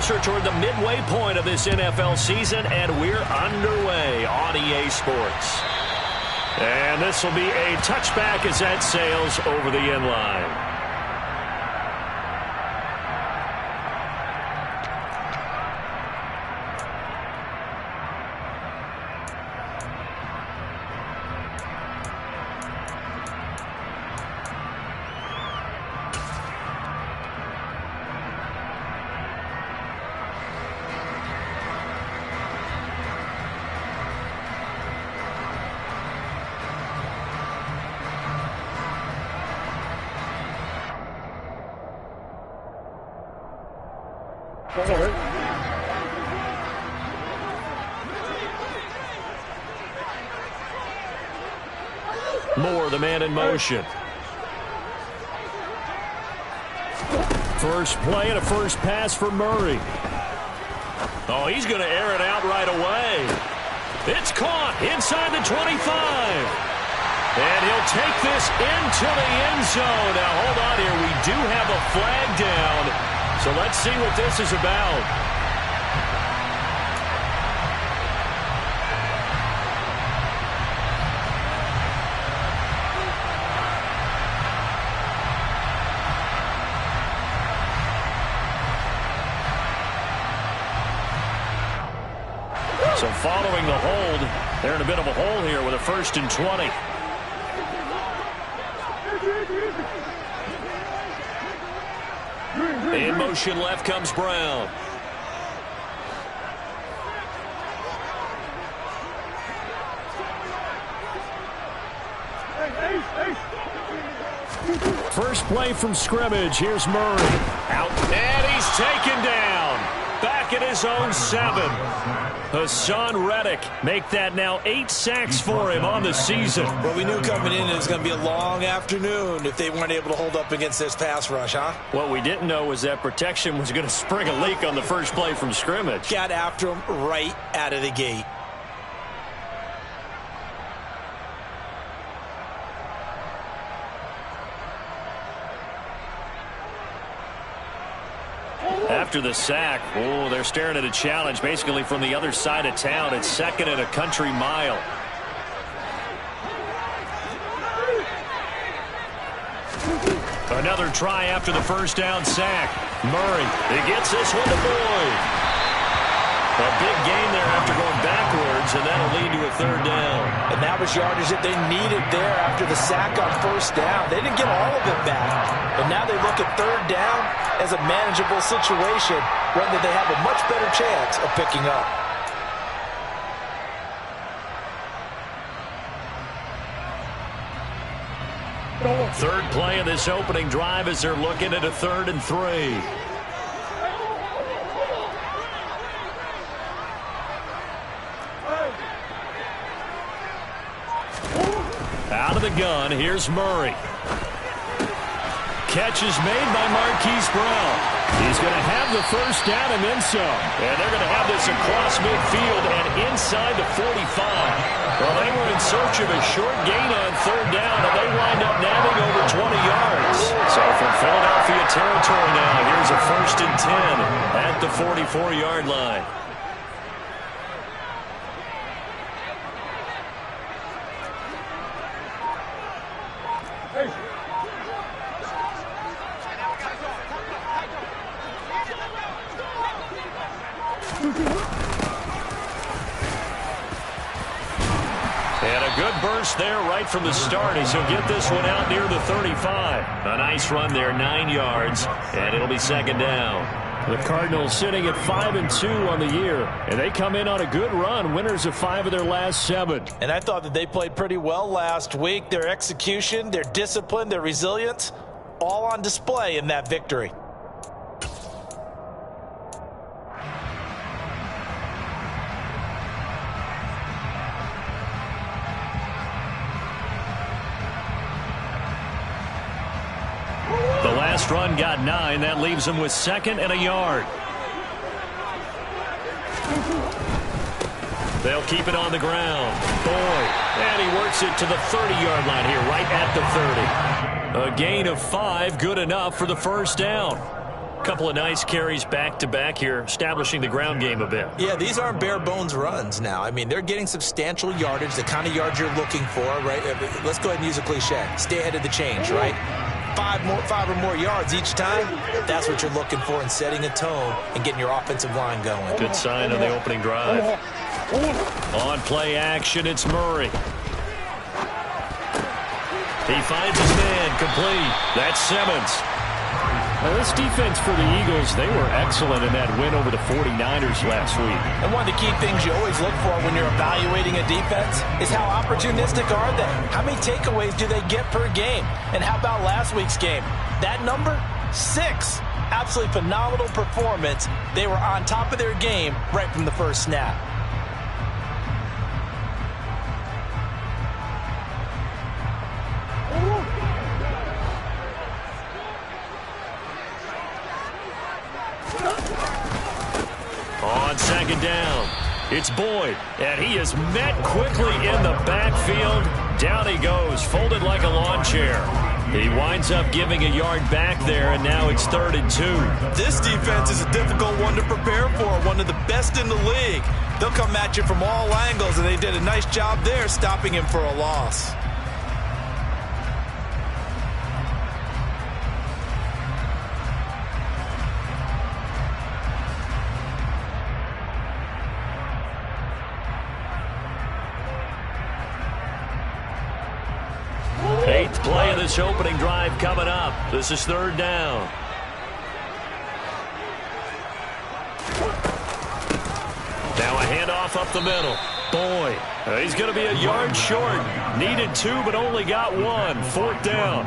closer toward the midway point of this NFL season, and we're underway on EA Sports. And this will be a touchback as that sails over the end line. Moore, the man in motion. First play and a first pass for Murray. Oh, he's going to air it out right away. It's caught inside the 25. And he'll take this into the end zone. Now, hold on here. We do have a flag down. So let's see what this is about. So following the hold, they're in a bit of a hole here with a 1st and 20. In motion left comes Brown. First play from scrimmage. Here's Murray. Out. And he's taken down. Back at his own 7. Hassan Reddick make that now 8 sacks for him on the season. Well, we knew coming in it was going to be a long afternoon if they weren't able to hold up against this pass rush, huh? What we didn't know was that protection was going to spring a leak on the first play from scrimmage. Got after him right out of the gate. After the sack, oh, they're staring at a challenge basically from the other side of town. It's 2nd and a country mile. Another try after the first down sack. Murray, he gets this one to Boyd. A big gain there after going backwards, and that'll lead to a 3rd down. And that was yardage that they needed there after the sack on 1st down. They didn't get all of it back, but now they look at 3rd down as a manageable situation, one that they have a much better chance of picking up. Third play of this opening drive as they're looking at a 3rd and 3. Out of the gun, here's Murray. Catch is made by Marquise Brown. He's going to have the first down and then some. And they're going to have this across midfield and inside the 45. Well, they were in search of a short gain on 3rd down, and they wind up nabbing over 20 yards. So from Philadelphia territory now, here's a 1st and 10 at the 44-yard line. And a good burst there right from the start as he'll get this one out near the 35. A nice run there, 9 yards, and it'll be 2nd down. The Cardinals sitting at 5-2 on the year, and they come in on a good run, winners of 5 of their last 7. And I thought that they played pretty well last week. Their execution, their discipline, their resilience, all on display in that victory. The last run got 9. That leaves them with 2nd and a yard. They'll keep it on the ground. Boyd. And he works it to the 30-yard line here, right at the 30. A gain of 5, good enough for the first down. Couple of nice carries back-to-back here, establishing the ground game a bit. Yeah, these aren't bare-bones runs now. I mean, they're getting substantial yardage, the kind of yards you're looking for, right? Let's go ahead and use a cliche. Stay ahead of the change, right? Five or more yards each time. That's what you're looking for in setting a tone and getting your offensive line going. Good sign on the opening drive. On play action, it's Murray. He finds his man, complete. That's Simmons. Well, this defense for the Eagles, they were excellent in that win over the 49ers last week. And one of the key things you always look for when you're evaluating a defense is how opportunistic are they? How many takeaways do they get per game? And how about last week's game? That number? 6. Absolutely phenomenal performance. They were on top of their game right from the first snap. On second down, it's Boyd, and he is met quickly in the backfield. Down he goes, folded like a lawn chair. He winds up giving a yard back there, and now it's 3rd and 2. This defense is a difficult one to prepare for, one of the best in the league. They'll come at you from all angles, and they did a nice job there stopping him for a loss. Play of this opening drive coming up. This is 3rd down. Now a handoff up the middle. Boyd, he's going to be a yard short. Needed 2, but only got 1. 4th down.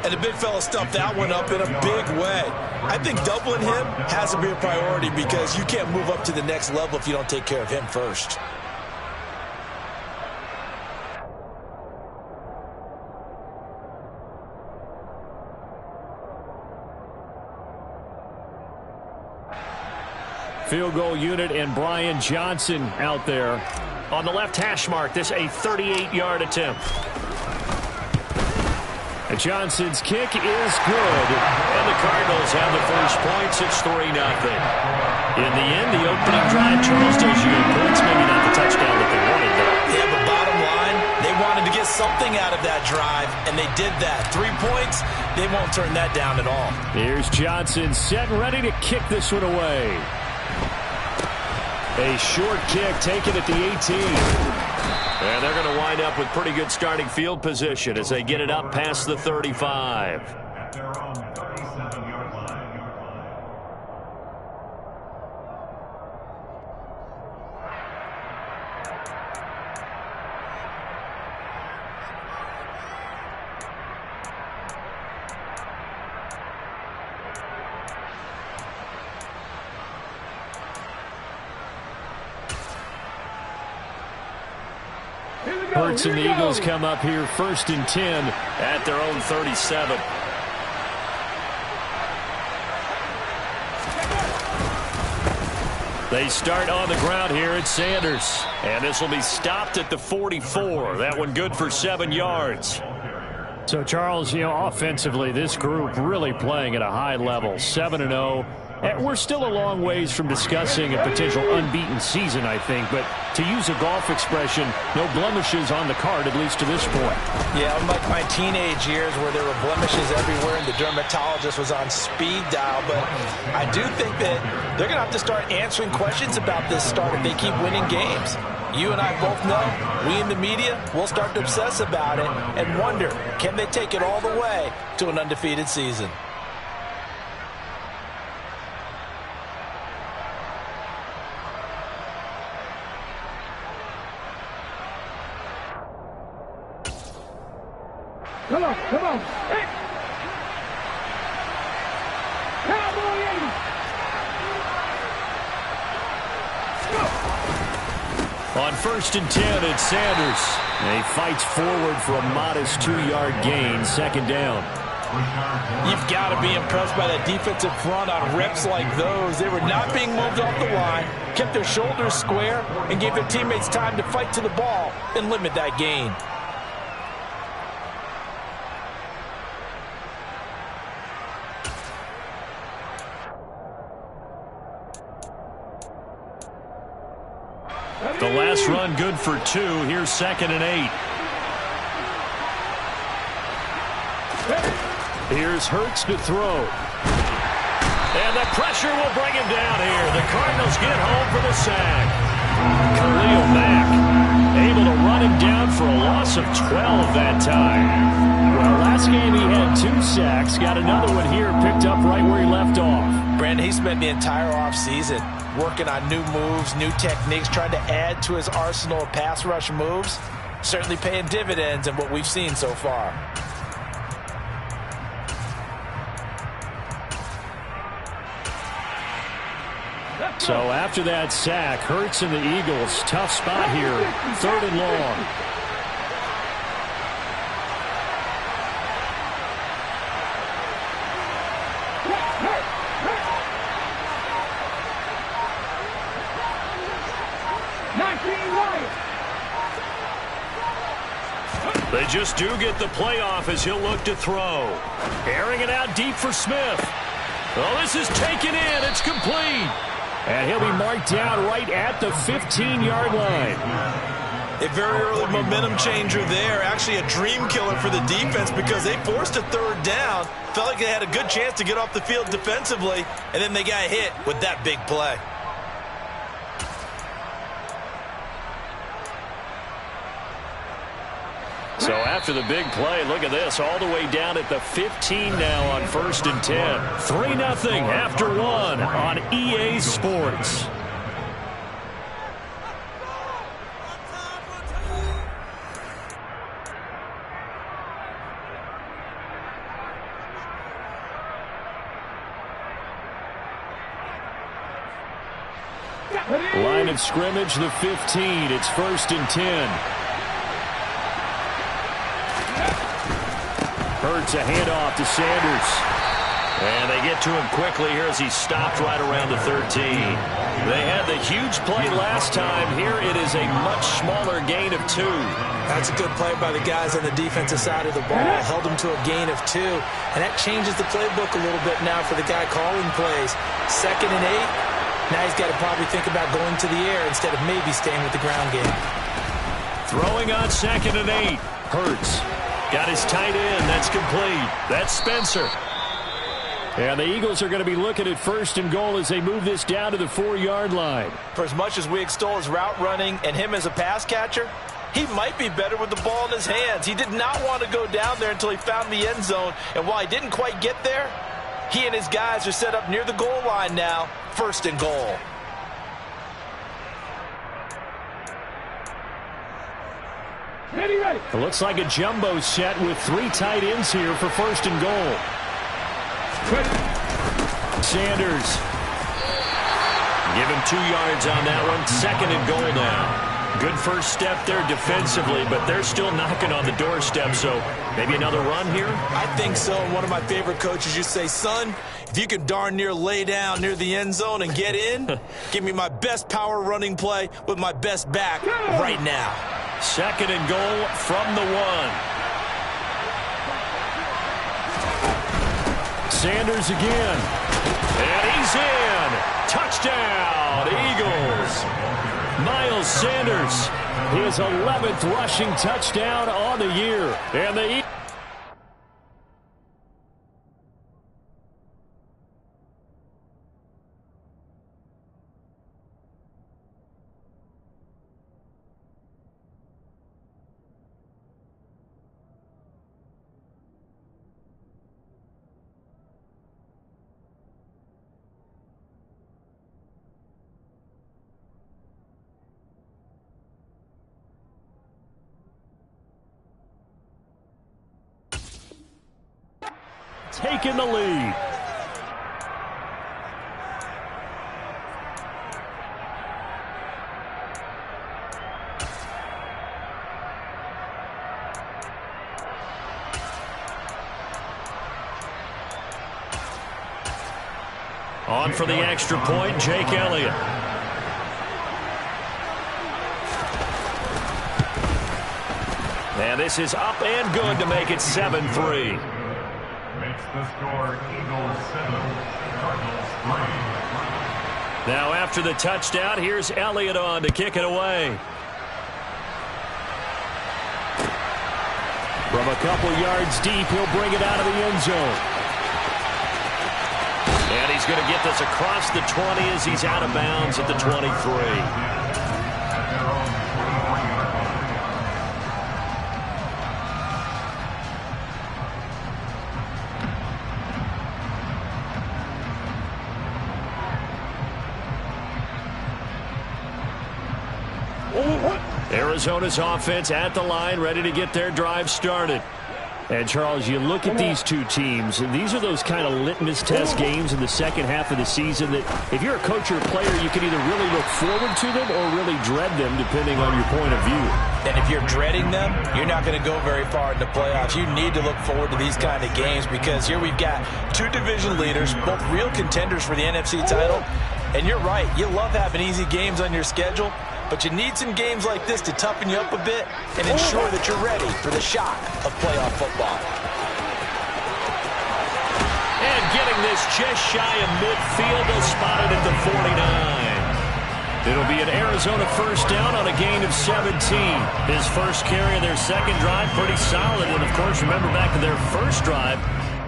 And the big fella stuffed that one up in a big way. I think doubling him has to be a priority because you can't move up to the next level if you don't take care of him first. Field goal unit and Brian Johnson out there. On the left hash mark, this a 38-yard attempt. And Johnson's kick is good. And the Cardinals have the first points. It's 3-0. In the end, the opening drive, Charles tells you points, maybe not the touchdown that they wanted, though. Yeah, but bottom line, they wanted to get something out of that drive, and they did that. 3 points, they won't turn that down at all. Here's Johnson set and ready to kick this one away. A short kick taken at the 18. And they're going to wind up with pretty good starting field position as they get it up past the 35. Hurts and the Eagles come up here 1st and 10 at their own 37. They start on the ground here at Sanders. And this will be stopped at the 44. That one good for 7 yards. So, Charles, offensively, this group really playing at a high level, 7-0. We're still a long ways from discussing a potential unbeaten season, I think. But to use a golf expression, no blemishes on the card, at least to this point. Yeah, unlike my teenage years where there were blemishes everywhere and the dermatologist was on speed dial. But I do think that they're going to have to start answering questions about this start if they keep winning games. You and I both know, we in the media, will start to obsess about it and wonder, can they take it all the way to an undefeated season? Come on, come on. Hey. Cowboy 80. On 1st and 10, it's Sanders. And he fights forward for a modest 2-yard gain, 2nd down. You've got to be impressed by that defensive front on reps like those. They were not being moved off the line, kept their shoulders square, and gave their teammates time to fight to the ball and limit that gain. The last run good for 2. Here's 2nd and 8. Here's Hurts to throw. And the pressure will bring him down here. The Cardinals get home for the sack. Khalil Mack able to run him down for a loss of 12 that time. Well, last game he had 2 sacks. Got another one here, picked up right where he left off. Brandon, he spent the entire offseason working on new moves, new techniques, trying to add to his arsenal of pass rush moves. Certainly paying dividends in what we've seen so far. So after that sack, Hurts and the Eagles, tough spot here, 3rd and long. They just do get the playoff as he'll look to throw. Airing it out deep for Smith. Oh, this is taken in. It's complete. And he'll be marked down right at the 15-yard line. A very early momentum changer there. Actually a dream killer for the defense because they forced a 3rd down. Felt like they had a good chance to get off the field defensively, and then they got hit with that big play. So after the big play, look at this, all the way down at the 15 now on 1st and 10. 3-0 after 1 on EA Sports. Line of scrimmage, the 15. It's 1st and 10. Hurts a handoff to Sanders. And they get to him quickly here as he stopped right around the 13. They had the huge play last time. Here it is a much smaller gain of 2. That's a good play by the guys on the defensive side of the ball. Held them to a gain of 2. And that changes the playbook a little bit now for the guy calling plays. 2nd and 8. Now he's got to probably think about going to the air instead of maybe staying with the ground game. Throwing on 2nd and 8. Hurts. Got his tight end. That's complete. That's Spencer. And the Eagles are going to be looking at 1st and goal as they move this down to the 4-yard line. For as much as we extol his route running and him as a pass catcher, he might be better with the ball in his hands. He did not want to go down there until he found the end zone. And while he didn't quite get there, he and his guys are set up near the goal line now. 1st and goal. It looks like a jumbo set with 3 tight ends here for 1st and goal. Sanders. Give him 2 yards on that one. 2nd and goal now. Good first step there defensively, but they're still knocking on the doorstep, so maybe another run here? I think so. One of my favorite coaches used to say, son, if you can darn near lay down near the end zone and get in, give me my best power running play with my best back right now. 2nd and goal from the 1. Sanders again. And he's in. Touchdown, Eagles. Miles Sanders, his 11th rushing touchdown on the year. And the Eagles. Taking the lead. On for the extra point, Jake Elliott. And this is up and good to make it 7-3. Makes the score Eagles 7, Cardinals 3. Now after the touchdown, here's Elliott on to kick it away. From a couple yards deep, he'll bring it out of the end zone. And he's going to get this across the 20 as he's out of bounds at the 23. Arizona's offense at the line, ready to get their drive started. And, Charles, you look at these two teams, and these are those kind of litmus test games in the second half of the season that if you're a coach or a player, you can either really look forward to them or really dread them, depending on your point of view. And if you're dreading them, you're not going to go very far in the playoffs. You need to look forward to these kind of games because here we've got two division leaders, both real contenders for the NFC title. And you're right, you love having easy games on your schedule, but you need some games like this to toughen you up a bit and ensure that you're ready for the shock of playoff football. And getting this just shy of midfield, they'll spot it at the 49. It'll be an Arizona first down on a gain of 17. His first carry of their second drive, pretty solid. And, of course, remember back to their first drive,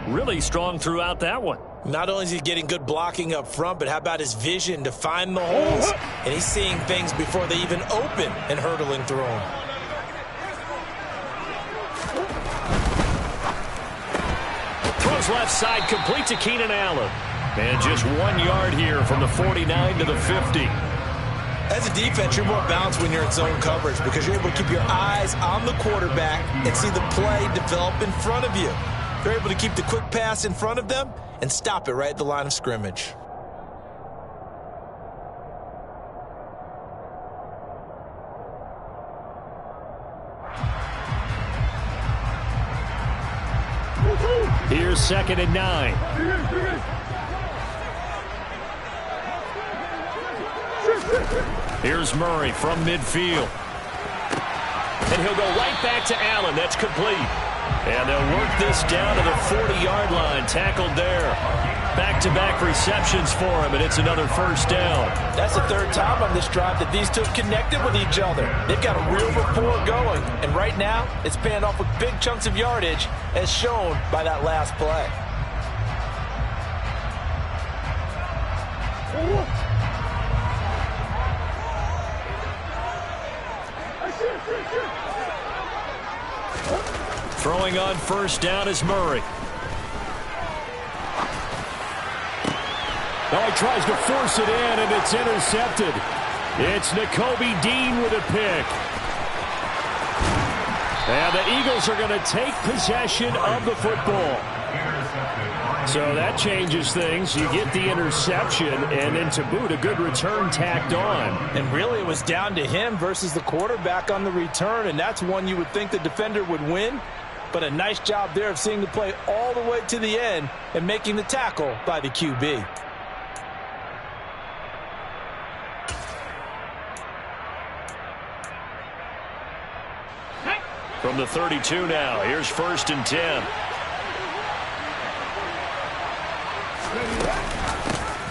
really strong throughout that one. Not only is he getting good blocking up front, but how about his vision to find the holes? And he's seeing things before they even open and hurdling through them. Throws left side, complete to Keenan Allen. And just 1 yard here from the 49 to the 50. As a defense, you're more balanced when you're in zone coverage because you're able to keep your eyes on the quarterback and see the play develop in front of you. They're able to keep the quick pass in front of them and stop it right at the line of scrimmage. Here's 2nd and 9. Here's Murray from midfield. And he'll go right back to Allen. That's complete. And they'll work this down to the 40-yard line. Tackled there. Back-to-back receptions for him, and it's another first down. That's the third time on this drive that these two have connected with each other. They've got a real rapport going, and right now it's paying off with big chunks of yardage, as shown by that last play. Throwing on first down is Murray. Oh, he tries to force it in, and it's intercepted. It's Nakobe Dean with a pick. And the Eagles are going to take possession of the football. So that changes things. You get the interception, and then to boot, a good return tacked on. And really, it was down to him versus the quarterback on the return, and that's one you would think the defender would win. But a nice job there of seeing the play all the way to the end and making the tackle by the QB. From the 32 now, here's 1st and 10.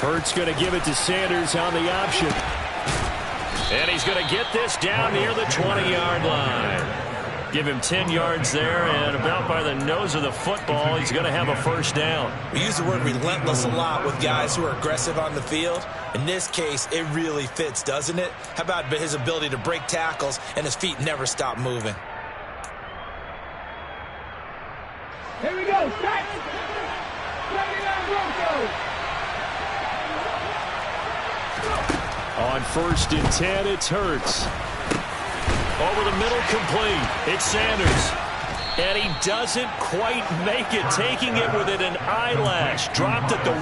Hurts going to give it to Sanders on the option. And he's going to get this down near the 20-yard line. Give him 10 yards there, and about by the nose of the football, he's going to have a first down. We use the word relentless a lot with guys who are aggressive on the field. In this case, it really fits, doesn't it? How about his ability to break tackles and his feet never stop moving? Here we go. Strike. On 1st and 10, it's Hurts. Over the middle, complete. It's Sanders. And he doesn't quite make it, taking it within an eyelash. Dropped at the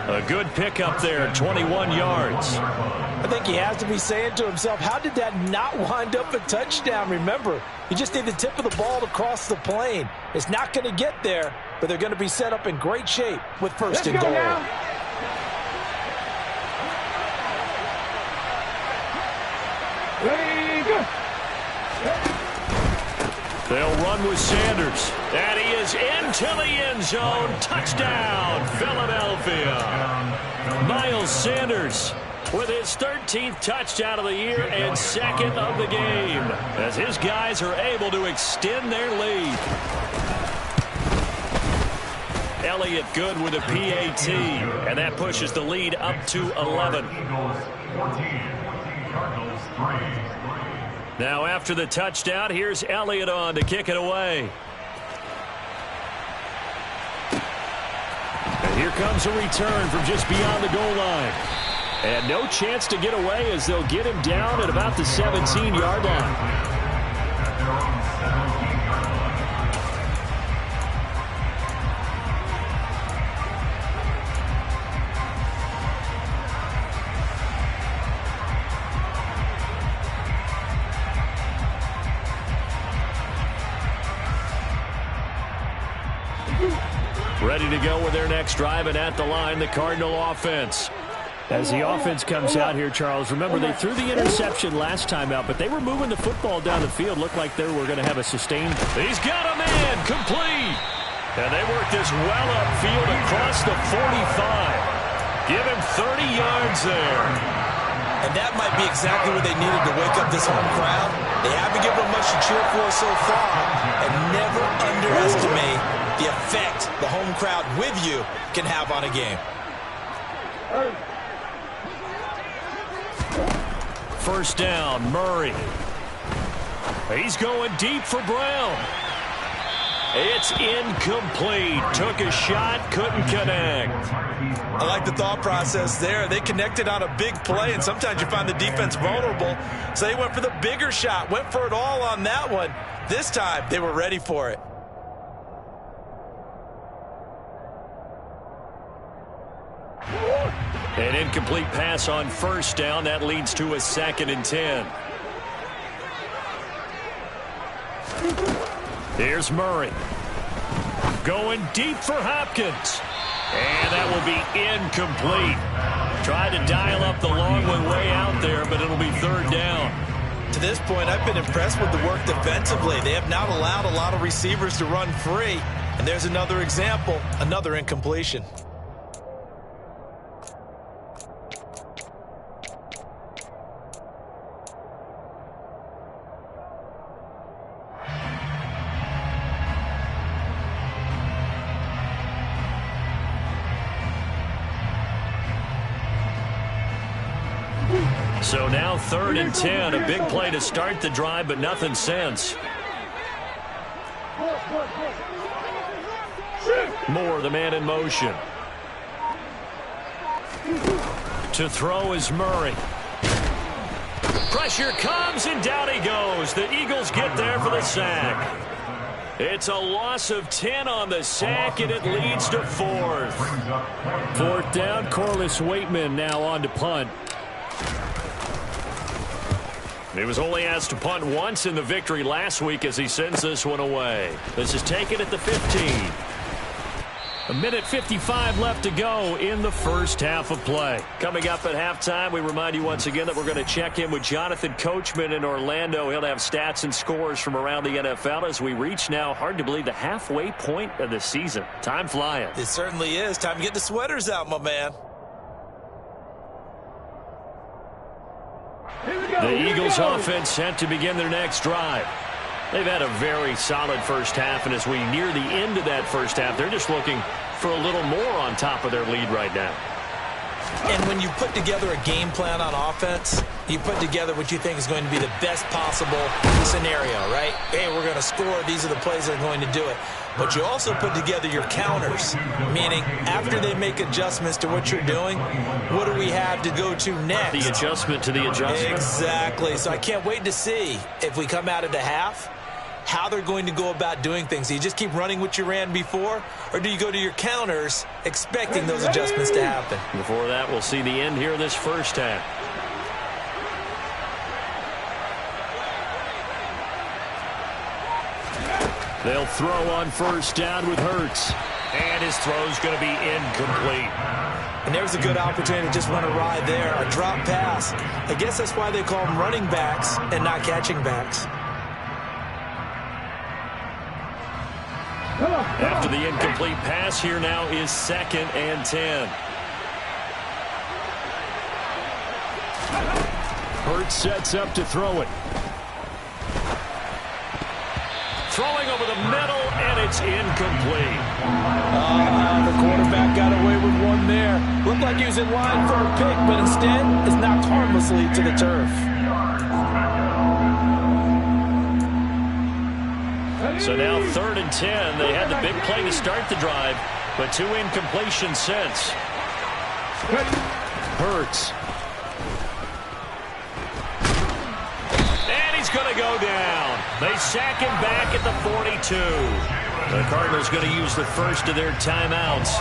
1. A good pickup there, 21 yards. I think he has to be saying to himself, how did that not wind up a touchdown? Remember, you just need the tip of the ball to cross the plane. It's not going to get there, but they're going to be set up in great shape with 1st and goal. Now. Ready, go. They'll run with Sanders. And he is in into the end zone. Touchdown, Philadelphia. Miles Sanders with his 13th touchdown of the year and second of the game, as his guys are able to extend their lead. Elliott good with a PAT, and that pushes the lead up to 11. Now after the touchdown, here's Elliott on to kick it away. And here comes a return from just beyond the goal line. And no chance to get away as they'll get him down at about the 17-yard line. Ready to go with their next drive, and at the line, the Cardinal offense. As the offense comes out here, Charles, remember they threw the interception last time out, but they were moving the football down the field. Looked like they were going to have a sustained. He's got a man, complete. And they work this well upfield across the 45. Give him 30 yards there. And that might be exactly what they needed to wake up this home crowd. They haven't given them much to cheer for so far, and never underestimate the effect the home crowd with you can have on a game. First down, Murray. He's going deep for Brown. It's incomplete. Took a shot, couldn't connect. I like the thought process there. They connected on a big play, and sometimes you find the defense vulnerable. So they went for the bigger shot, went for it all on that one. This time, they were ready for it. An incomplete pass on first down. That leads to a 2nd and 10. Here's Murray. Going deep for Hopkins. And that will be incomplete. Tried to dial up the long one way out there, but it'll be 3rd down. To this point, I've been impressed with the work defensively. They have not allowed a lot of receivers to run free. And there's another example, another incompletion. So now 3rd and 10, a big play to start the drive, but nothing since. Moore, the man in motion. To throw is Murray. Pressure comes, and down he goes. The Eagles get there for the sack. It's a loss of 10 on the sack, and it leads to 4th. 4th down, Corliss Waitman now on to punt. He was only asked to punt once in the victory last week as he sends this one away. This is taken at the 15. 1:55 left to go in the first half of play. Coming up at halftime, we remind you once again that we're going to check in with Jonathan Coachman in Orlando. He'll have stats and scores from around the NFL as we reach now, hard to believe, the halfway point of the season. Time flying. It certainly is. Time to get the sweaters out, my man. The Eagles offense set to begin their next drive. They've had a very solid first half, and as we near the end of that first half, they're just looking for a little more on top of their lead right now. And when you put together a game plan on offense, you put together what you think is going to be the best possible scenario, right? Hey, we're going to score. These are the plays that are going to do it. But you also put together your counters, meaning after they make adjustments to what you're doing, what do we have to go to next? The adjustment to the adjustment. Exactly. So I can't wait to see if we come out at the half, how they're going to go about doing things. Do you just keep running what you ran before, or do you go to your counters expecting those adjustments to happen? Before that, we'll see the end here of this first half. They'll throw on first down with Hurts. And his throw's going to be incomplete. And there's a good opportunity to just run a ride there, a drop pass. I guess that's why they call them running backs and not catching backs. After the incomplete pass, here now is 2nd and 10. Hurts sets up to throw it. Throwing over the middle, and it's incomplete. The quarterback got away with one there. Looked like he was in line for a pick, but instead is knocked harmlessly to the turf. So now 3rd and 10. They had the big play to start the drive, but 2 incompletions since. Hurts. And he's going to go down. They sack him back at the 42. The Cardinals going to use the first of their timeouts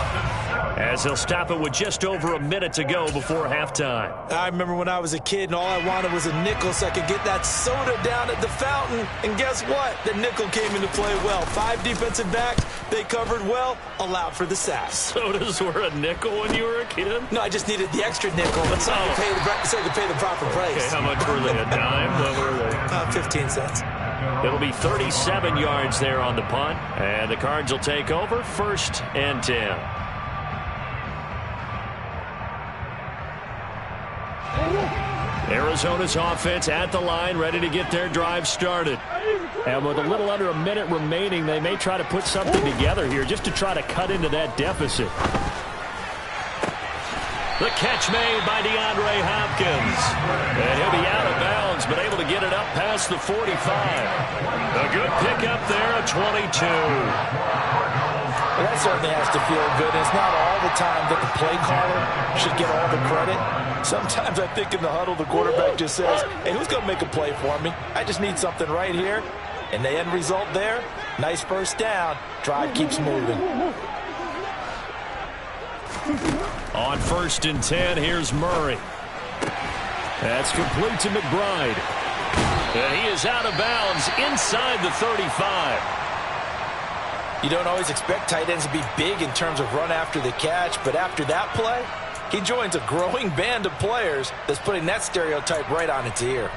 as they'll stop it with just over a minute to go before halftime. I remember when I was a kid and all I wanted was a nickel so I could get that soda down at the fountain. And guess what? The nickel came into play well. 5 defensive backs. They covered well, allowed for the sacks. Sodas were a nickel when you were a kid? No, I just needed the extra nickel so I could pay the proper price. Okay, how much were they? A dime? What were they? 15 cents. It'll be 37 yards there on the punt. And the Cards will take over 1st and 10. Arizona's offense at the line, ready to get their drive started. And with a little under a minute remaining, they may try to put something together here just to try to cut into that deficit. The catch made by DeAndre Hopkins. And he'll be out of bounds, but able to get it up past the 45. A good pickup there at 22. Well, that certainly has to feel good. It's not all the time that the play caller should get all the credit. Sometimes I think in the huddle, the quarterback just says, hey, who's going to make a play for me? I just need something right here. And the end result there, nice first down. Drive keeps moving. On 1st and 10, here's Murray. That's complete to McBride. And he is out of bounds inside the 35. You don't always expect tight ends to be big in terms of run after the catch, but after that play, he joins a growing band of players that's putting that stereotype right on its ear.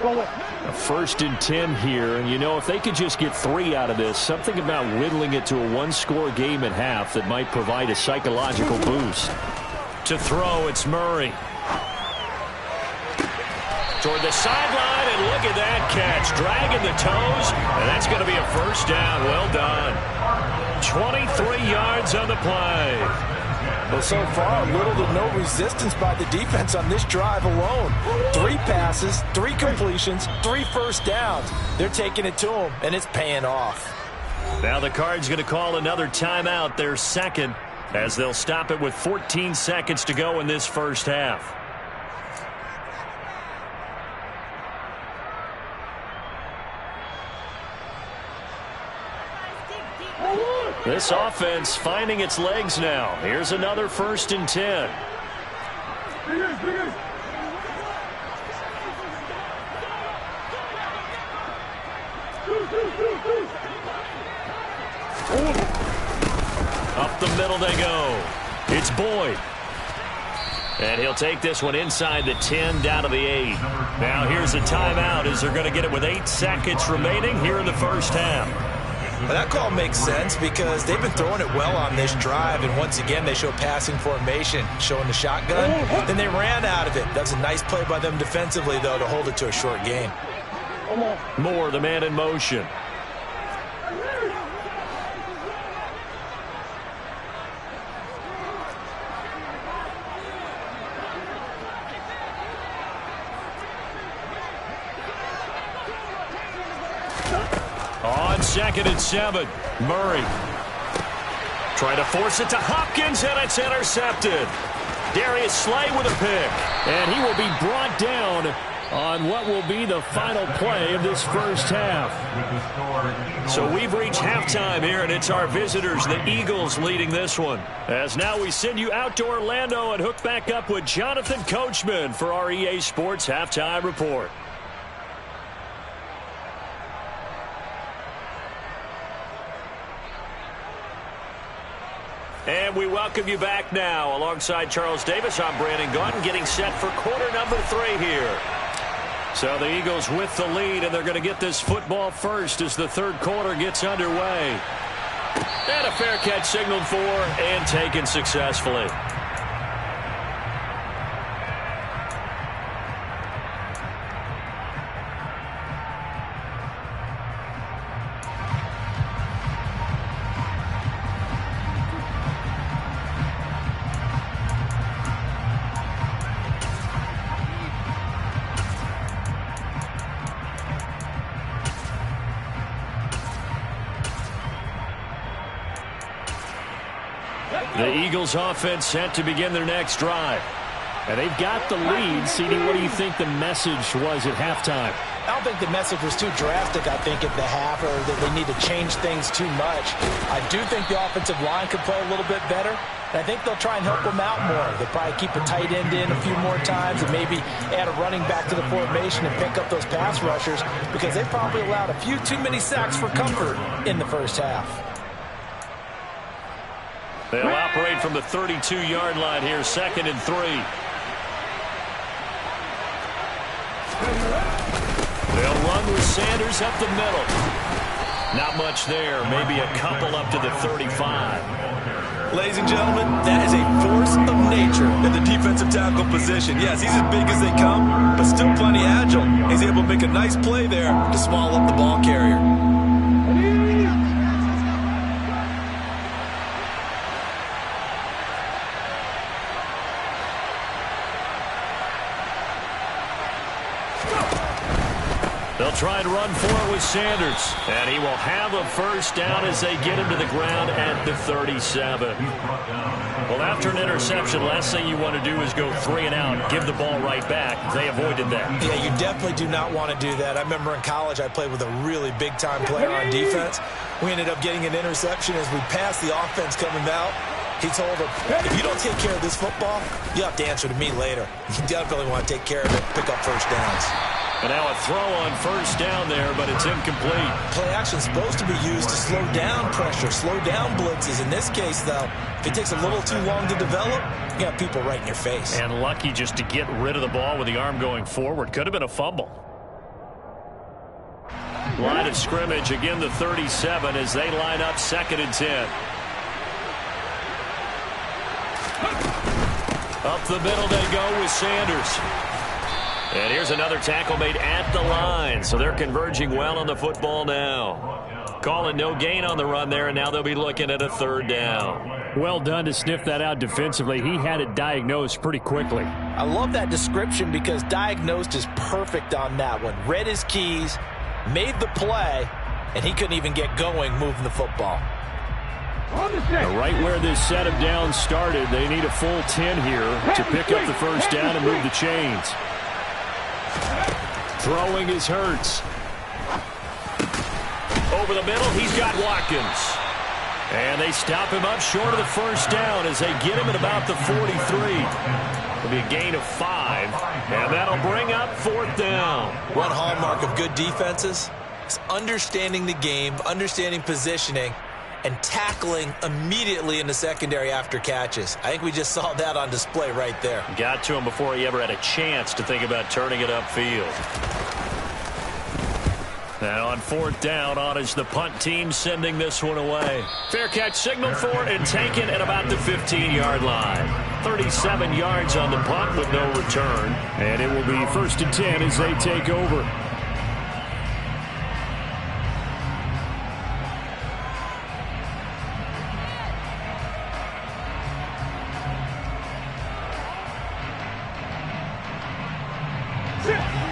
A 1st and 10 here, and you know, if they could just get 3 out of this, something about whittling it to a 1-score game at half that might provide a psychological boost. To throw, it's Murray. Toward the sideline, and look at that catch. Dragging the toes, and that's going to be a first down. Well done. 23 yards on the play. Well, so far, little to no resistance by the defense on this drive alone. 3 passes, 3 completions, 3 first downs. They're taking it to them, and it's paying off. Now the Cards going to call another timeout, their 2nd, as they'll stop it with 14 seconds to go in this first half. This offense finding its legs now. Here's another 1st and 10. Up the middle they go. It's Boyd. And he'll take this one inside the 10, down to the 8. Now here's a timeout as they're going to get it with 8 seconds remaining here in the first half. Well, that call makes sense because they've been throwing it well on this drive, and once again they show passing formation, showing the shotgun. Then they ran out of it. That's a nice play by them defensively, though, to hold it to a short gain. Moore, the man in motion. On 2nd and 7, Murray. Trying to force it to Hopkins, and it's intercepted. Darius Slay with a pick, and he will be brought down on what will be the final play of this first half. So we've reached halftime here, and it's our visitors, the Eagles, leading this one. As now we send you out to Orlando and hook back up with Jonathan Coachman for our EA Sports Halftime Report. And we welcome welcome you back now. Alongside Charles Davis, I'm Brandon Gaudin, getting set for quarter number 3 here. So the Eagles with the lead, and they're going to get this football first as the third quarter gets underway. And a fair catch signaled for and taken successfully. The Eagles offense set to begin their next drive. And they've got the lead. CD, what do you think the message was at halftime? I don't think the message was too drastic, I think, at the half, or that they need to change things too much. I do think the offensive line could play a little bit better. And I think they'll try and help them out more. They'll probably keep a tight end in a few more times and maybe add a running back to the formation and pick up those pass rushers, because they probably allowed a few too many sacks for comfort in the first half. They'll operate from the 32-yard line here, 2nd and 3. They'll run with Sanders up the middle. Not much there, maybe a couple up to the 35. Ladies and gentlemen, that is a force of nature in the defensive tackle position. Yes, he's as big as they come, but still plenty agile. He's able to make a nice play there to small up the ball carrier. They'll try and run for it with Sanders. And he will have a first down as they get him to the ground at the 37. Well, after an interception, last thing you want to do is go 3 and out, give the ball right back. They avoided that. Yeah, you definitely do not want to do that. I remember in college I played with a really big-time player on defense. We ended up getting an interception as we passed the offense coming out. He told him, if you don't take care of this football, you have to answer to me later. You definitely want to take care of it, pick up first downs. And now a throw on first down there, but it's incomplete. Play action is supposed to be used to slow down pressure, slow down blitzes. In this case, though, if it takes a little too long to develop, you got people right in your face. And lucky just to get rid of the ball with the arm going forward. Could have been a fumble. Line of scrimmage, again the 37 as they line up 2nd and 10. Up the middle they go with Sanders. And here's another tackle made at the line. So they're converging well on the football now. Calling no gain on the run there, and now they'll be looking at a 3rd down. Well done to sniff that out defensively. He had it diagnosed pretty quickly. I love that description because diagnosed is perfect on that one. Read his keys, made the play, and he couldn't even get going moving the football. Right where this set of downs started, they need a full 10 here to pick up the first down and move the chains. Throwing is Hurts. Over the middle, he's got Watkins. And they stop him up short of the first down as they get him at about the 43. It'll be a gain of 5, and that'll bring up 4th down. One hallmark of good defenses is understanding the game, understanding positioning, and tackling immediately in the secondary after catches. I think we just saw that on display right there. Got to him before he ever had a chance to think about turning it upfield. Now on 4th down, on is the punt team sending this one away. Fair catch signaled for and taken at about the 15-yard line. 37 yards on the punt with no return. And it will be 1st and 10 as they take over.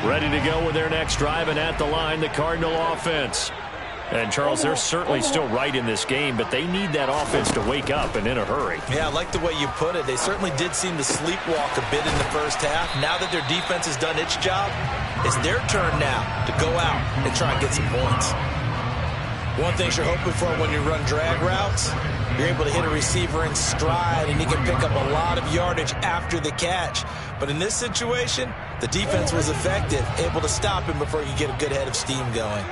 Ready to go with their next drive, and at the line, the Cardinal offense. And, Charles, they're certainly still right in this game, but they need that offense to wake up and in a hurry. Yeah, I like the way you put it. They certainly did seem to sleepwalk a bit in the first half. Now that their defense has done its job, it's their turn now to go out and try and get some points. One thing you're hoping for when you run drag routes, you're able to hit a receiver in stride, and he can pick up a lot of yardage after the catch. But in this situation, the defense was effective, able to stop him before you get a good head of steam going.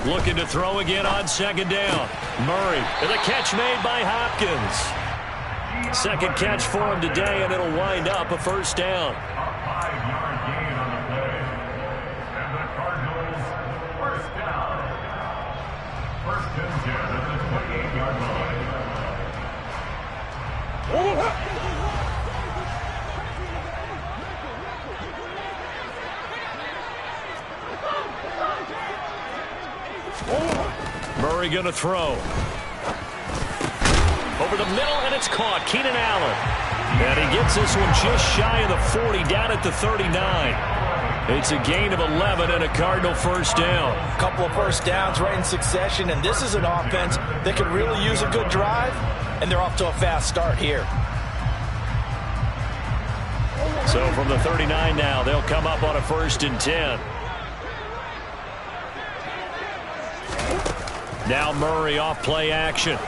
Looking to throw again on second down. Murray, and the catch made by Hopkins. Second catch for him today, and it'll wind up a first down. Murray going to throw. Over the middle, and it's caught. Keenan Allen. And he gets this one just shy of the 40, down at the 39. It's a gain of 11 and a Cardinal first down. A couple of first downs right in succession, and this is an offense that could really use a good drive, and they're off to a fast start here. So from the 39 now, they'll come up on a 1st and 10. Now Murray off play action.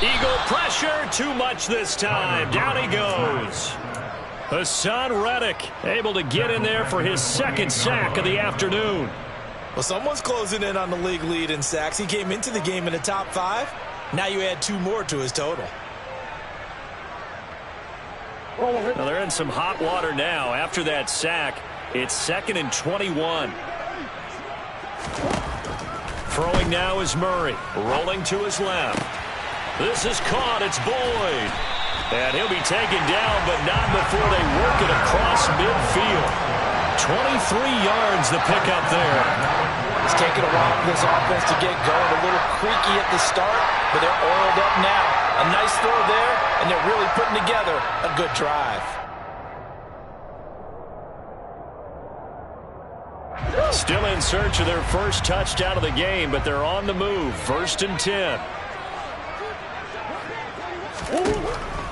Eagle pressure, too much this time. Down he goes. Hassan Reddick able to get in there for his 2nd sack of the afternoon. Well, someone's closing in on the league lead in sacks. He came into the game in the top 5. Now you add 2 more to his total. Now they're in some hot water now. After that sack, it's 2nd and 21. Throwing now is Murray. Rolling to his left. This is caught. It's Boyd. And he'll be taken down, but not before they work it across midfield. 23 yards the pickup there. It's taken a while for this offense to get going. A little creaky at the start, but they're oiled up now. A nice throw there, and they're really putting together a good drive. Still in search of their first touchdown of the game, but they're on the move. 1st and 10.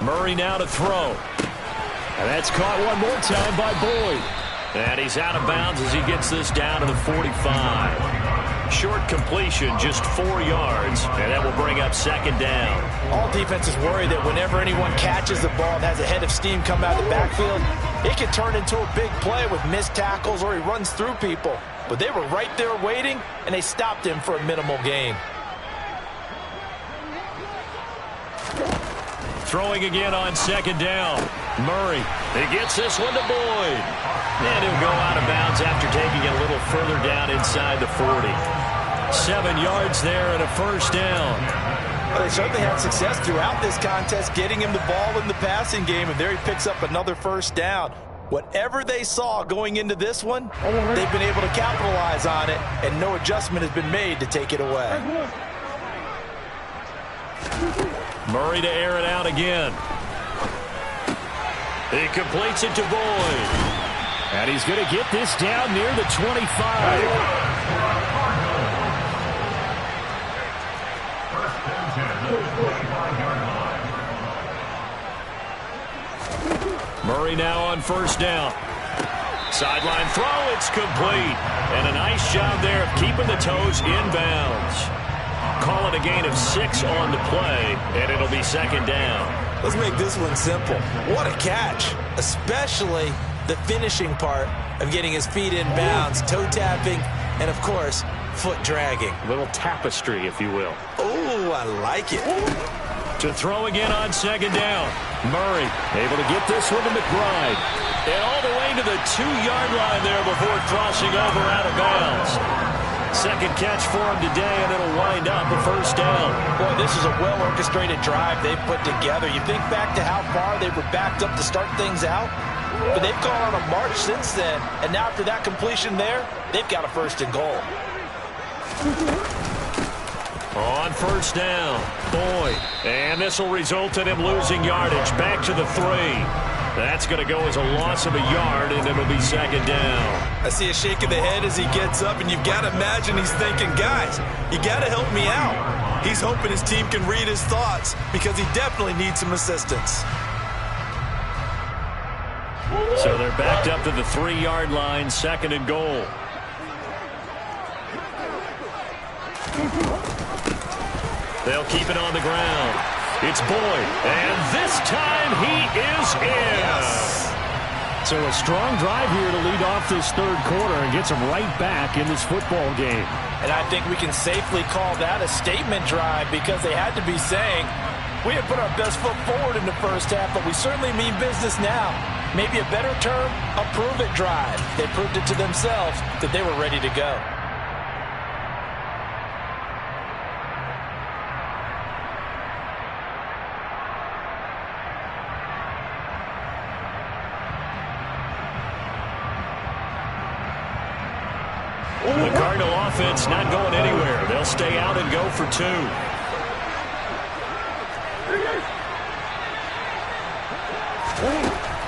Murray now to throw. And that's caught one more time by Boyd. And he's out of bounds as he gets this down to the 45. Short completion, just 4 yards, and that will bring up 2nd down. All defenses worry that whenever anyone catches the ball and has a head of steam come out of the backfield, it can turn into a big play with missed tackles or he runs through people. But they were right there waiting, and they stopped him for a minimal gain. Throwing again on 2nd down. Murray, he gets this one to Boyd. And he'll go out of bounds after taking it a little further down inside the 40. 7 yards there and a first down. Well, they certainly had success throughout this contest, getting him the ball in the passing game, and there he picks up another first down. Whatever they saw going into this one, they've been able to capitalize on it, and no adjustment has been made to take it away. Murray to air it out again. He completes it to Boyd. And he's going to get this down near the 25. Murray now on 1st down. Sideline throw, it's complete. And a nice job there of keeping the toes inbounds. Call it a gain of 6 on the play, and it'll be 2nd down. Let's make this one simple. What a catch, especially the finishing part of getting his feet in bounds, toe tapping, and of course, foot dragging. A little tapestry, if you will. Oh, I like it. To throw again on 2nd down. Murray able to get this one to McBride. And all the way to the 2-yard line there before crossing over out of bounds. 2nd catch for him today, and it'll wind up a first down. Boy, this is a well-orchestrated drive they've put together. You think back to how far they were backed up to start things out, but they've gone on a march since then, and now after that completion there, they've got a 1st and goal. On 1st down, Boyd. And this will result in him losing yardage. Back to the 3. That's going to go as a loss of a yard, and it'll be 2nd down. I see a shake of the head as he gets up, and you've got to imagine he's thinking, guys, you got to help me out. He's hoping his team can read his thoughts because he definitely needs some assistance. So they're backed up to the 3-yard line, 2nd and goal. They'll keep it on the ground. It's Boyd, and this time he is in. Yes. So a strong drive here to lead off this third quarter and gets them right back in this football game. And I think we can safely call that a statement drive because they had to be saying, we had put our best foot forward in the first half, but we certainly mean business now. Maybe a better term, a prove-it drive. They proved it to themselves that they were ready to go. The Cardinal offense not going anywhere. They'll stay out and go for two.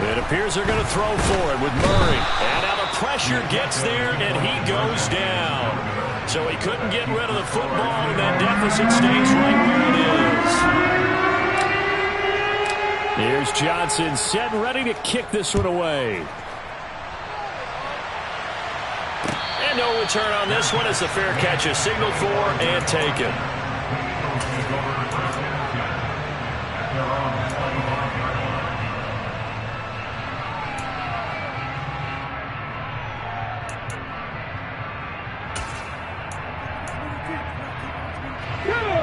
It appears they're going to throw for it with Murray. And now the pressure gets there, and he goes down. So he couldn't get rid of the football, and that deficit stays right where it is. Here's Johnson set and ready to kick this one away. And no return on this one as the fair catch is signaled for and taken.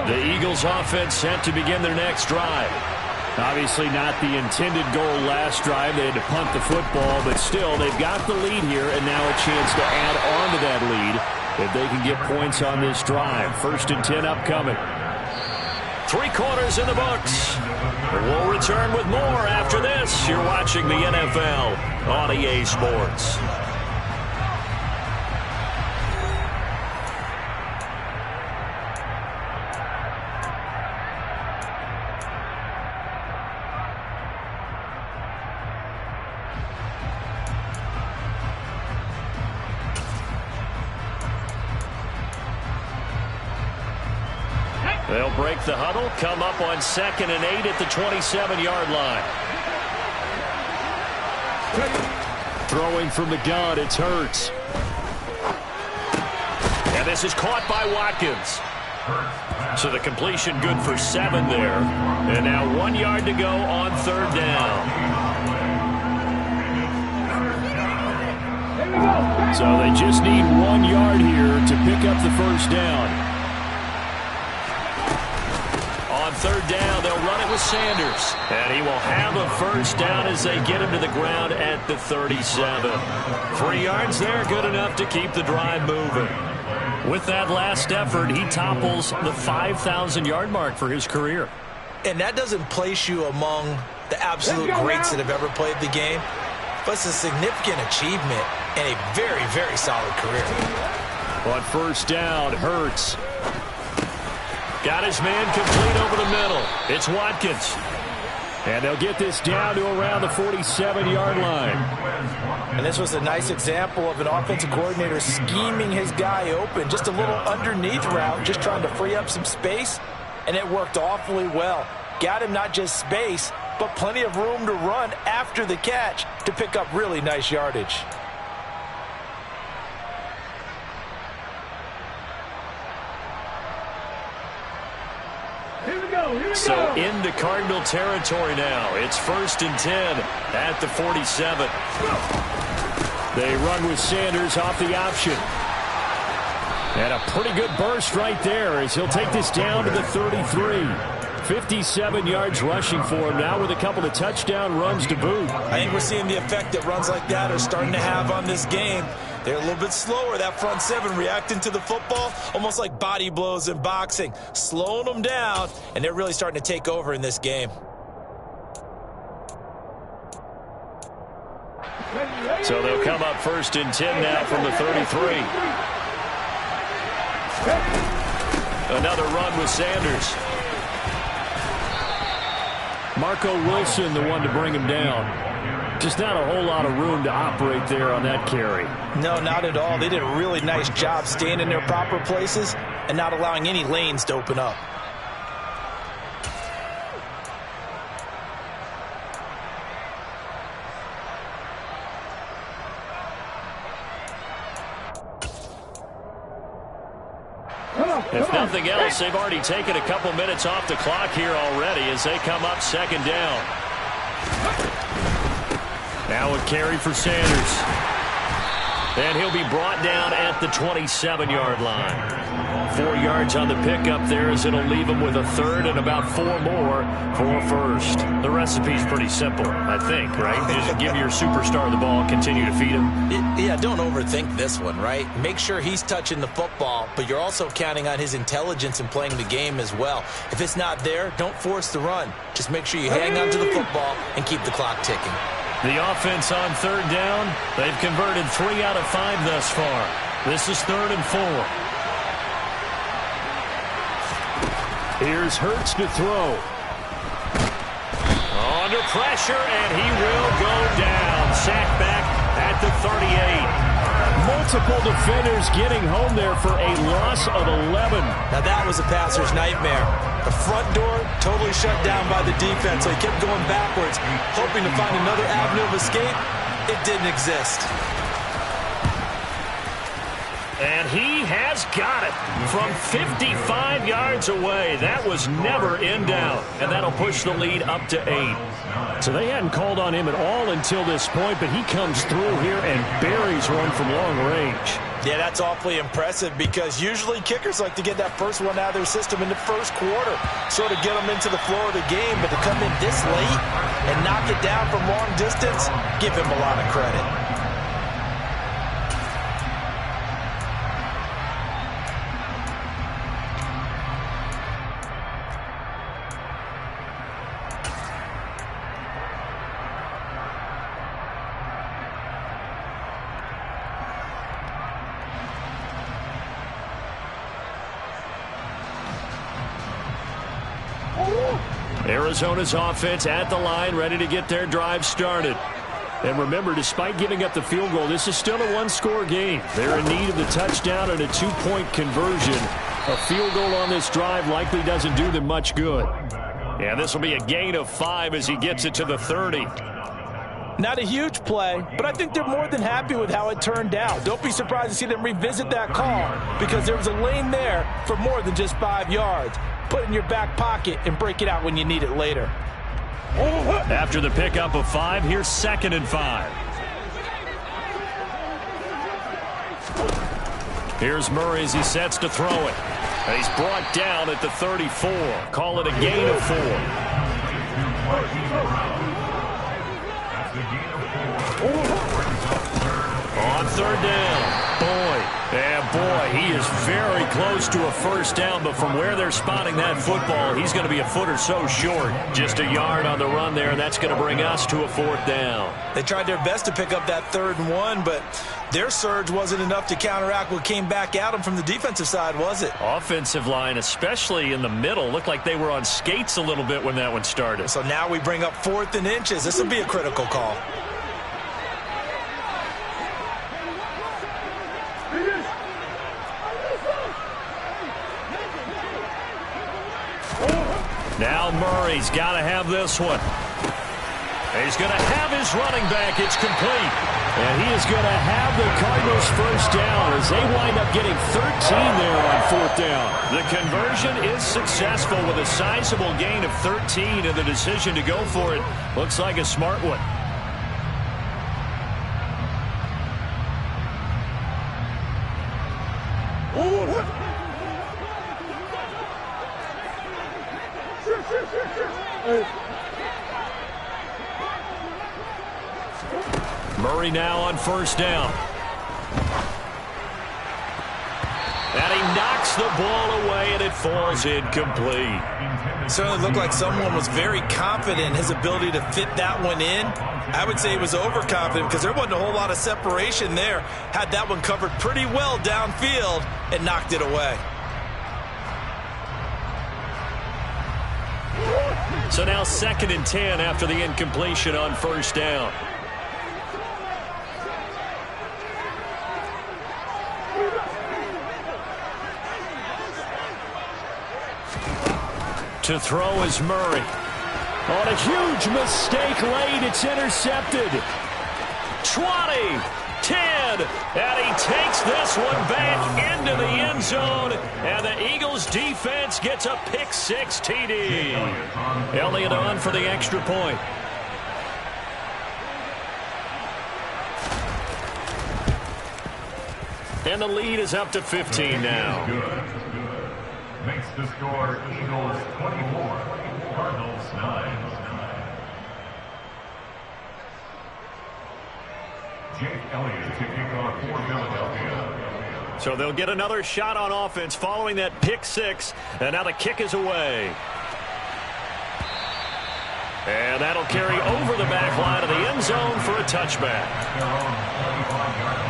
The Eagles offense set to begin their next drive. Obviously not the intended goal last drive. They had to punt the football, but still they've got the lead here and now a chance to add on to that lead if they can get points on this drive. 1st and 10 upcoming. 3 quarters in the books. We'll return with more after this. You're watching the NFL on EA Sports. They'll break the huddle, come up on 2nd and 8 at the 27-yard line. Throwing from the gun, it's Hurts. And this is caught by Watkins. So the completion good for 7 there. And now 1 yard to go on 3rd down. So they just need 1 yard here to pick up the first down. On 3rd down, they'll run it with Sanders. And he will have a first down as they get him to the ground at the 37. 3 yards there, good enough to keep the drive moving. With that last effort, he topples the 5,000-yard mark for his career. And that doesn't place you among the absolute greats that have ever played the game, but it's a significant achievement and a very, very solid career. On 1st down, Hurts. Got his man complete over the middle. It's Watkins. And they'll get this down to around the 47-yard line. And this was a nice example of an offensive coordinator scheming his guy open. Just a little underneath route, just trying to free up some space. And it worked awfully well. Got him not just space, but plenty of room to run after the catch to pick up really nice yardage. So into Cardinal territory now. It's 1st and 10 at the 47. They run with Sanders off the option. And a pretty good burst right there as he'll take this down to the 33. 57 yards rushing for him now with a couple of touchdown runs to boot. I think we're seeing the effect that runs like that are starting to have on this game. They're a little bit slower, that front 7, reacting to the football, almost like body blows in boxing, slowing them down, and they're really starting to take over in this game. So they'll come up 1st and 10 now from the 33. Another run with Sanders. Marco Wilson, the one to bring him down. Just not a whole lot of room to operate there on that carry. No, not at all. They did a really nice job staying in their proper places and not allowing any lanes to open up. If nothing else, they've already taken a couple minutes off the clock here already as they come up 2nd down. Now a carry for Sanders. And he'll be brought down at the 27-yard line. 4 yards on the pickup there as it'll leave him with a third and about 4 more for a first. The recipe's pretty simple, I think, right? Just give your superstar the ball, continue to feed him. Yeah, don't overthink this one, right? Make sure he's touching the football, but you're also counting on his intelligence in playing the game as well. If it's not there, don't force the run. Just make sure you hang on to the football and keep the clock ticking. The offense on third down, they've converted 3 out of 5 thus far. This is 3rd and 4. Here's Hurts to throw. Under pressure, and he will go down. Sacked back at the 38. Multiple defenders getting home there for a loss of 11. Now that was a passer's nightmare. The front door totally shut down by the defense, so he kept going backwards, hoping to find another avenue of escape. It didn't exist. And he has got it from 55 yards away. That was never in doubt. And that'll push the lead up to 8. So they hadn't called on him at all until this point, but he comes through here and buries one from long range. Yeah, that's awfully impressive because usually kickers like to get that first one out of their system in the first quarter, sort of get them into the flow of the game, but to come in this late and knock it down from long distance, give him a lot of credit. Arizona's offense at the line, ready to get their drive started. And remember, despite giving up the field goal, this is still a one-score game. They're in need of the touchdown and a 2-point conversion. A field goal on this drive likely doesn't do them much good. Yeah, this will be a gain of 5 as he gets it to the 30. Not a huge play, but I think they're more than happy with how it turned out. Don't be surprised to see them revisit that call because there was a lane there for more than just 5 yards. Put it in your back pocket and break it out when you need it later. After the pickup of 5, here's 2nd and 5. Here's Murray as he sets to throw it. And he's brought down at the 34. Call it a gain of 4. On third down, Boyd. And boy, he is very close to a first down, but from where they're spotting that football, he's going to be a foot or so short. Just a yard on the run there, and that's going to bring us to a 4th down. They tried their best to pick up that 3rd and 1, but their surge wasn't enough to counteract what came back at them from the defensive side, was it? Offensive line, especially in the middle, looked like they were on skates a little bit when that one started. So now we bring up 4th and inches. This will be a critical call. Now Murray's got to have this one. He's going to have his running back. It's complete. And he is going to have the Cardinals' first down as they wind up getting 13 there on 4th down. The conversion is successful with a sizable gain of 13, and the decision to go for it looks like a smart one. Murray now on first down. And he knocks the ball away, and it falls incomplete. Certainly looked like someone was very confident in his ability to fit that one in. I would say he was overconfident because there wasn't a whole lot of separation there. Had that one covered pretty well downfield and knocked it away. So now 2nd and 10 after the incompletion on first down. To throw is Murray. On a huge mistake late, it's intercepted. 20, 10, and he takes this one back into the end zone, and the Eagles defense gets a pick-6 TD. Elliott on for the extra point. And the lead is up to 15 now. Makes the score Eagles 24, Cardinals 9. Jake Elliott to kick off for Philadelphia. So they'll get another shot on offense following that pick six. And now the kick is away. And that'll carry over the back line of the end zone for a touchback. Their own 25-yard line.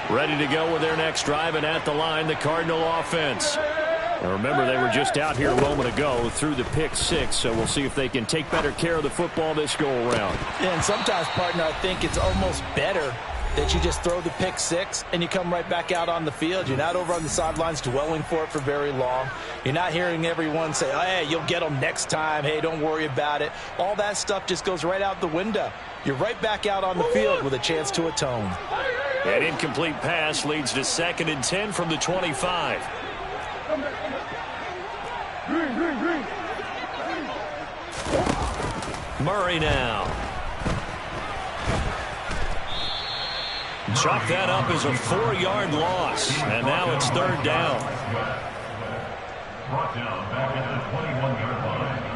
Ready to go with their next drive, and at the line, the Cardinal offense. Now remember, they were just out here a moment ago through the pick six, so we'll see if they can take better care of the football this go-around. And sometimes, partner, I think it's almost better that you just throw the pick six and you come right back out on the field. You're not over on the sidelines dwelling for it for very long. You're not hearing everyone say, oh, hey, you'll get them next time. Hey, don't worry about it. All that stuff just goes right out the window. You're right back out on the field with a chance to atone. An incomplete pass leads to 2nd and 10 from the 25. Murray now. Chalk that up as a 4-yard loss. And now it's 3rd down. Brought down back at the 21-yard line.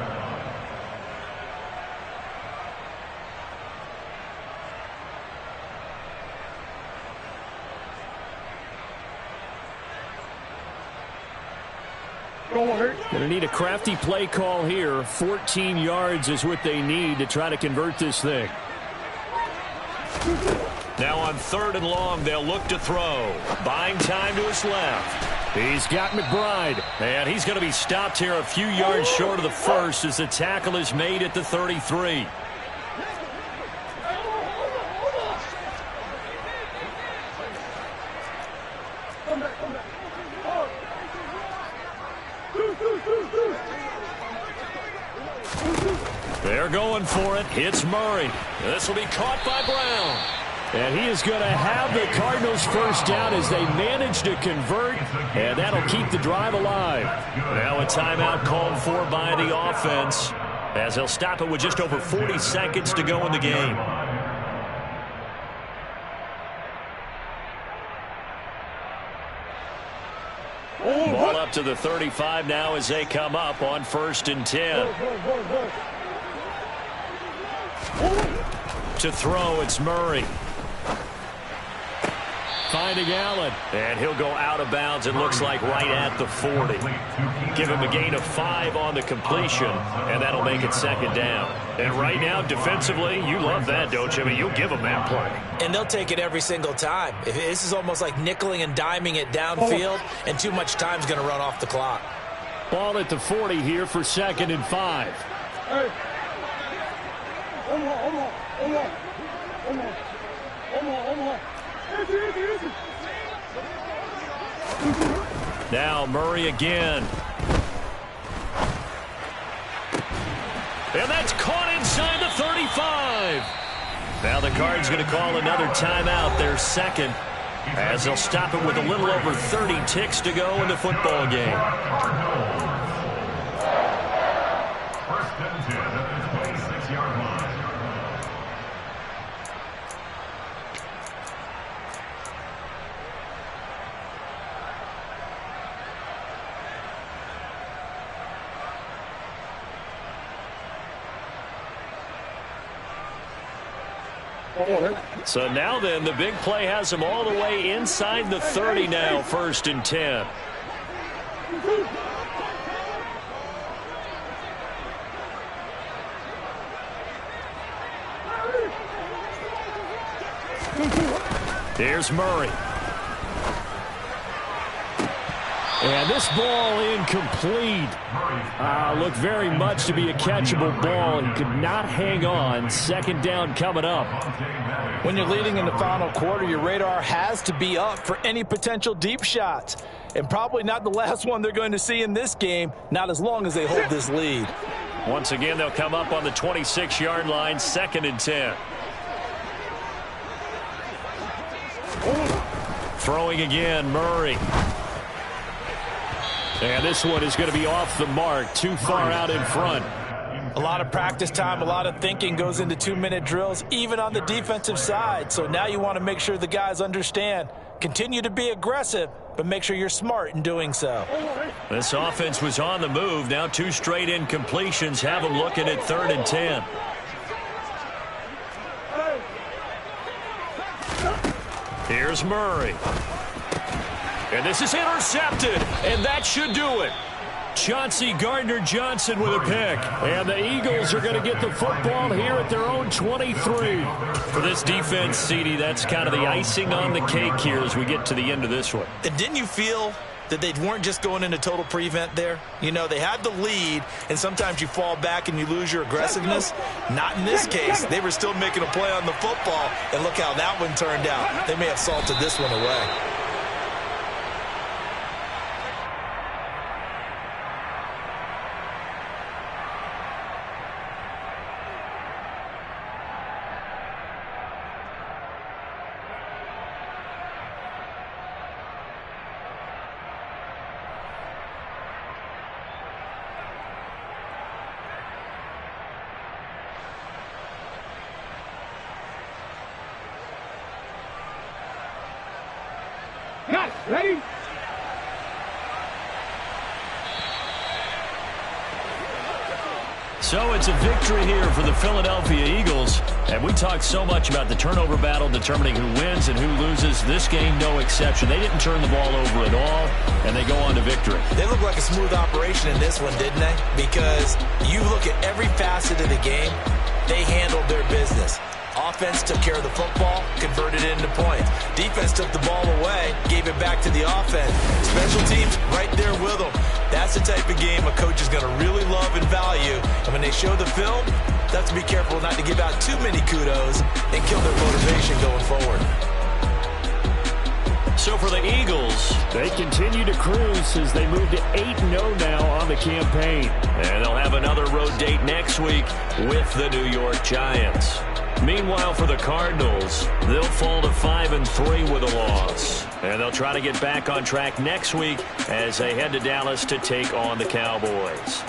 Going to need a crafty play call here. 14 yards is what they need to try to convert this thing. Now on 3rd and long, they'll look to throw. Buying time to his left. He's got McBride. And he's going to be stopped here a few yards short of the first as the tackle is made at the 33. They're going for it. It's Murray. This will be caught by Brown. And he is going to have the Cardinals first down as they manage to convert. And that'll keep the drive alive. Now a timeout called for by the offense as they'll stop it with just over 40 seconds to go in the game. Ball up to the 35 now as they come up on 1st and 10. To throw, it's Murray. Finding Allen. And he'll go out of bounds, it looks like, right at the 40. Give him a gain of 5 on the completion, and that'll make it 2nd down. And right now, defensively, you love that, don't you? I mean, you'll give them that play. And they'll take it every single time. This is almost like nickeling and diming it downfield, and too much time's going to run off the clock. Ball at the 40 here for 2nd and 5. Hey. Now Murray again. And that's caught inside the 35. Now the Cards going to call another timeout, their 2nd, as they'll stop it with a little over 30 ticks to go in the football game. 1st and 10 at the 26-yard line. So now then, the big play has them all the way inside the 30 now, 1st and 10. Here's Murray. And this ball incomplete. Looked very much to be a catchable ball and could not hang on. 2nd down coming up. When you're leading in the final quarter, your radar has to be up for any potential deep shots. And probably not the last one they're going to see in this game, not as long as they hold this lead. Once again, they'll come up on the 26-yard line, 2nd and 10. Throwing again, Murray. And this one is going to be off the mark, too far out in front. A lot of practice time, a lot of thinking goes into 2-minute drills, even on the defensive side. So now you want to make sure the guys understand. Continue to be aggressive, but make sure you're smart in doing so. This offense was on the move. Now 2 straight incompletions have them looking at 3rd and 10. Here's Murray. And this is intercepted, and that should do it. Chauncey Gardner-Johnson with a pick. And the Eagles are going to get the football here at their own 23. For this defense, CD, that's kind of the icing on the cake here as we get to the end of this one. And didn't you feel that they weren't just going into total prevent there? You know, they had the lead, and sometimes you fall back and you lose your aggressiveness. Not in this case. They were still making a play on the football, and look how that one turned out. They may have salted this one away. Cut. Ready? So it's a victory here for the Philadelphia Eagles. And we talked so much about the turnover battle determining who wins and who loses. This game, no exception. They didn't turn the ball over at all, and they go on to victory. They look like a smooth operation in this one, didn't they? Because you look at every facet of the game, they handled their business. Offense took care of the football, converted it into points. Defense took the ball away, gave it back to the offense. Special teams right there with them. That's the type of game a coach is going to really love and value. And when they show the film, they have to be careful not to give out too many kudos and kill their motivation going forward. So for the Eagles, they continue to cruise as they move to 8-0 now on the campaign. And they'll have another road date next week with the New York Giants. Meanwhile, for the Cardinals, they'll fall to 5-3 with a loss. And they'll try to get back on track next week as they head to Dallas to take on the Cowboys.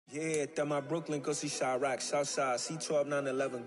Yeah, my Brooklyn, go see Chirac, Southside, C12 911.